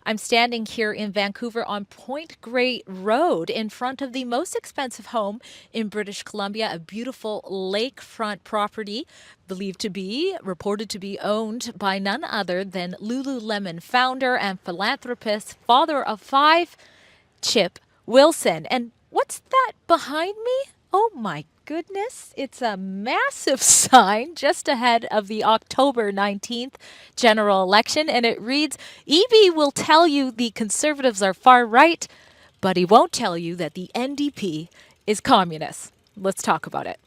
I'm standing here in Vancouver on Point Grey Road in front of the most expensive home in British Columbia, a beautiful lakefront property reported to be owned by none other than Lululemon founder and philanthropist, father of five, Chip Wilson. And what's that behind me? Oh my goodness, it's a massive sign just ahead of the October 19th general election, and it reads, EB will tell you the Conservatives are far right, but he won't tell you that the NDP is communist. Let's talk about it.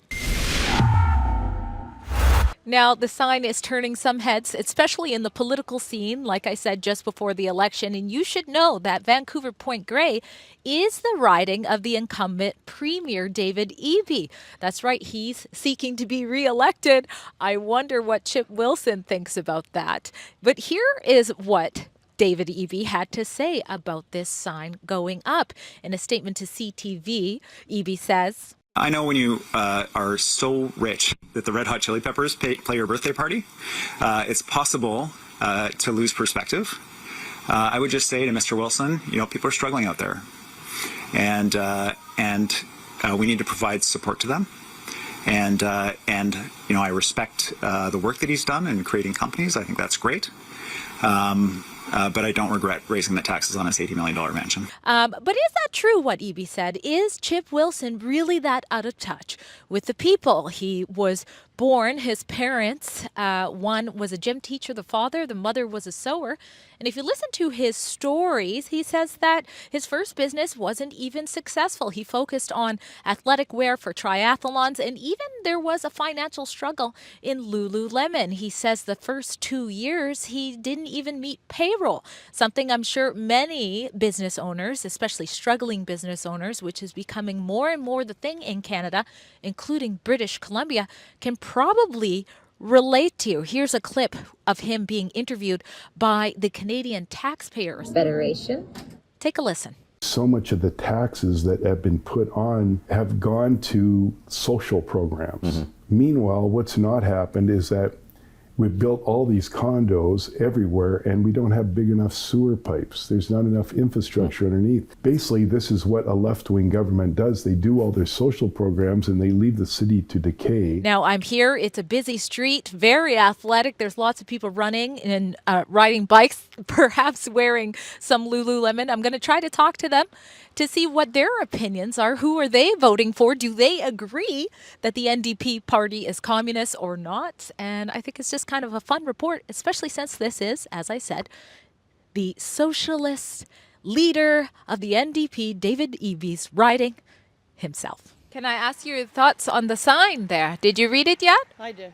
Now, the sign is turning some heads, especially in the political scene, like I said just before the election. And you should know that Vancouver Point Grey is the riding of the incumbent Premier David Eby. That's right, he's seeking to be reelected. I wonder what Chip Wilson thinks about that. But here is what David Eby had to say about this sign going up. In a statement to CTV, Eby says, I know when you are so rich that the Red Hot Chili Peppers play your birthday party, it's possible to lose perspective. I would just say to Mr. Wilson, people are struggling out there, and we need to provide support to them. And I respect the work that he's done in creating companies. I think that's great. But I don't regret raising the taxes on his $80 million mansion. But is that true, what Eby said? Is Chip Wilson really that out of touch with the people? He was born, his parents, one was a gym teacher, the father, the mother was a sewer. And if you listen to his stories, he says that his first business wasn't even successful. He focused on athletic wear for triathlons, and even there was a financial struggle in Lululemon. He says the first 2 years he didn't even meet payroll, something I'm sure many business owners, especially struggling business owners, which is becoming more and more the thing in Canada, including British Columbia, can probably relate to. Here's a clip of him being interviewed by the Canadian Taxpayers Federation. Take a listen. So much of the taxes that have been put on have gone to social programs. Meanwhile, what's not happened is that we've built all these condos everywhere and we don't have big enough sewer pipes. There's not enough infrastructure underneath. Basically, this is what a left-wing government does. They do all their social programs and they leave the city to decay. Now, I'm here. It's a busy street, very athletic. There's lots of people running and riding bikes, perhaps wearing some Lululemon. I'm going to try to talk to them to see what their opinions are. Who are they voting for? Do they agree that the NDP party is communist or not? And I think it's just kind of a fun report, especially since this is, as I said, the socialist leader of the NDP, David Eby's riding himself. Can I ask your thoughts on the sign there? Did you read it yet? I did.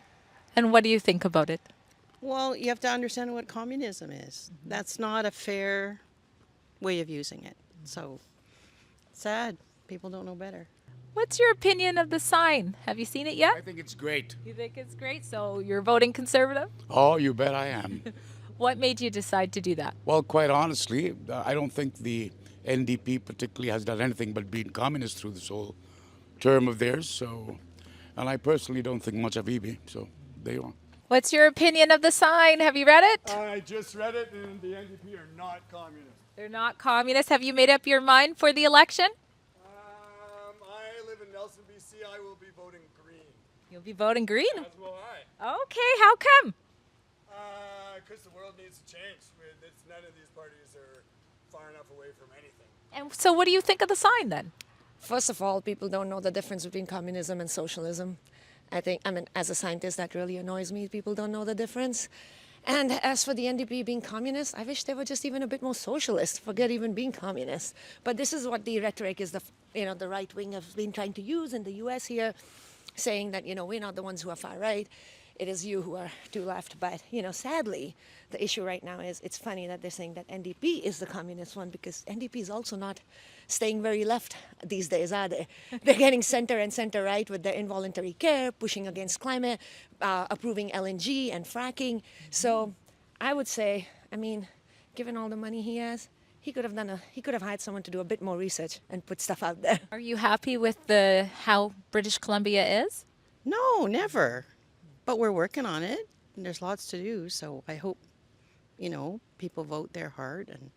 And what do you think about it? Well, you have to understand what communism is. That's not a fair way of using it. So, sad. People don't know better. What's your opinion of the sign? Have you seen it yet? I think it's great. You think it's great? So you're voting Conservative? Oh, you bet I am. What made you decide to do that? Well, quite honestly, I don't think the NDP particularly has done anything but been communist through this whole term of theirs. So, and I personally don't think much of EB. So there you are. What's your opinion of the sign? Have you read it? I just read it, and the NDP are not communist. They're not communist. Have you made up your mind for the election? I live in Nelson, BC. I will be voting green. You'll be voting green? As will I. Okay, how come? Because the world needs to change. None of these parties are far enough away from anything. And so what do you think of the sign then? First of all, people don't know the difference between communism and socialism. As a scientist, that really annoys me. People don't know the difference. And as for the NDP being communist, I wish they were just even a bit more socialist. Forget even being communist. But this is what the rhetoric is the right wing have been trying to use in the U.S. here, saying that, we're not the ones who are far right. It is you who are too left. But, sadly, the issue right now is it's funny that they're saying that NDP is the communist one, because NDP is also not staying very left these days, are they? They're getting center and center right with their involuntary care, pushing against climate, approving LNG and fracking. So I would say, given all the money he has, he could have hired someone to do a bit more research and put stuff out there. Are you happy with how British Columbia is? No, never. But we're working on it, and there's lots to do. So I hope, people vote their heart and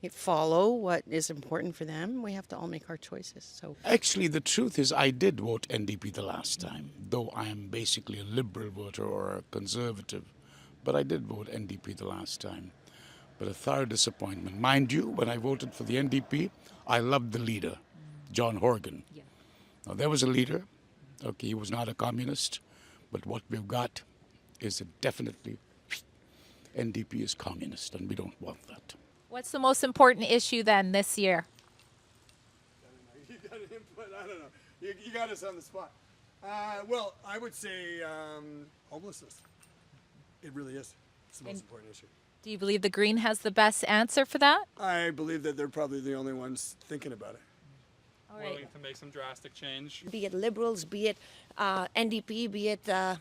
follow what is important for them. We have to all make our choices. So Actually, the truth is I did vote NDP the last time, though I am basically a liberal voter or a conservative. But I did vote NDP the last time. But a thorough disappointment. Mind you, when I voted for the NDP, I loved the leader, John Horgan. Now, there was a leader. Okay, he was not a communist. But what we've got is a definitely NDP is communist, and we don't want that. What's the most important issue then this year? You got an input? I don't know. You got us on the spot. Well, I would say homelessness. It really is. It's the most important issue. Do you believe the Green has the best answer for that? I believe that they're probably the only ones thinking about it. All right. Willing to make some drastic change. Be it liberals, be it NDP, be it the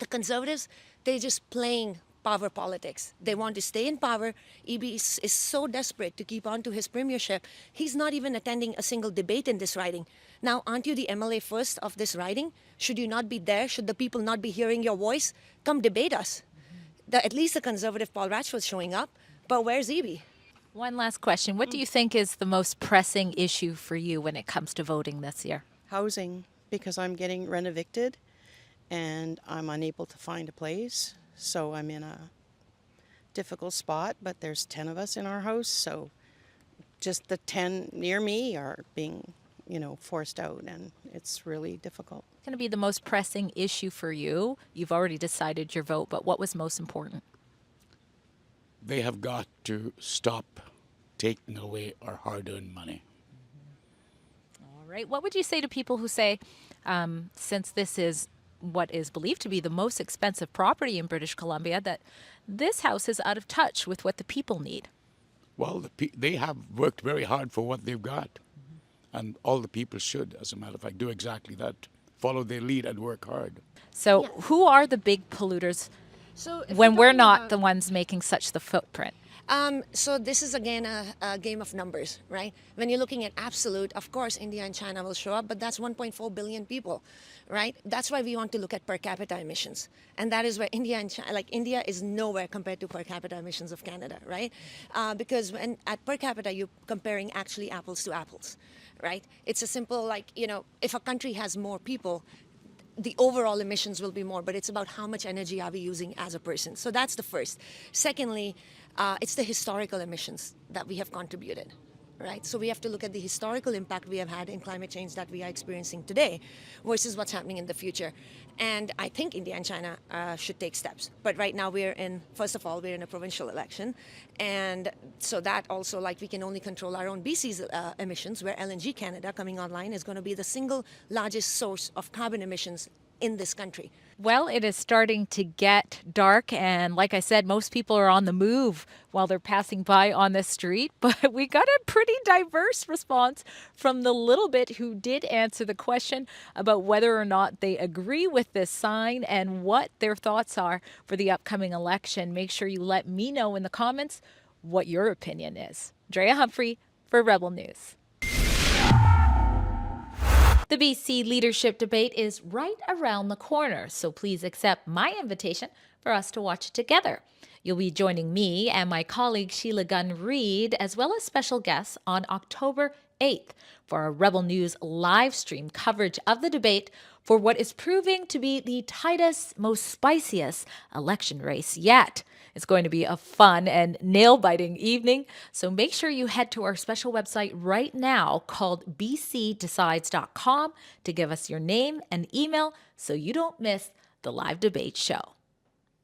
conservatives, they're just playing power politics. They want to stay in power. EB is so desperate to keep on to his premiership, he's not even attending a single debate in this riding. Now, aren't you the MLA first of this riding? Should you not be there? Should the people not be hearing your voice? Come debate us. At least the conservative Paul Ratchford's showing up, but where's EB? One last question. What do you think is the most pressing issue for you when it comes to voting this year? housing, because I'm getting rent evicted and I'm unable to find a place. So I'm in a difficult spot, but there's 10 of us in our house. So just the 10 near me are being, forced out, and it's really difficult. What's going to be the most pressing issue for you? You've already decided your vote, but what was most important? They have got to stop taking away our hard-earned money. All right. What would you say to people who say, since this is what is believed to be the most expensive property in British Columbia, that this house is out of touch with what the people need? Well, they have worked very hard for what they've got. And all the people should, as a matter of fact, do exactly that. Follow their lead and work hard. So who are the big polluters So if when we're talking not about- the ones making such the footprint? So this is again a game of numbers, right? When you're looking at absolute, of course, India and China will show up, but that's 1.4 billion people, right? That's why we want to look at per capita emissions, and that is where India and China, like India, is nowhere compared to per capita emissions of Canada, right? Because when at per capita, you're comparing actually apples to apples, right? It's a simple if a country has more people, the overall emissions will be more, but it's about how much energy are we using as a person. So that's the first. Secondly, it's the historical emissions that we have contributed, right? So we have to look at the historical impact we have had in climate change that we are experiencing today versus what's happening in the future. And I think India and China should take steps. But right now first of all, we're in a provincial election. And so that also, we can only control our own BC's emissions, where LNG Canada coming online is going to be the single largest source of carbon emissions in this country. Well, it is starting to get dark, and like I said, most people are on the move while they're passing by on the street, but we got a pretty diverse response from the little bit who did answer the question about whether or not they agree with this sign and what their thoughts are for the upcoming election. Make sure you let me know in the comments what your opinion is. Drea Humphrey for Rebel News. The BC leadership debate is right around the corner, so please accept my invitation for us to watch it together. You'll be joining me and my colleague Sheila Gunn-Reid, as well as special guests, on October 8th for a Rebel News live stream coverage of the debate for what is proving to be the tightest, most spiciest election race yet. It's going to be a fun and nail-biting evening, so make sure you head to our special website right now called bcdecides.com to give us your name and email so you don't miss the live debate show.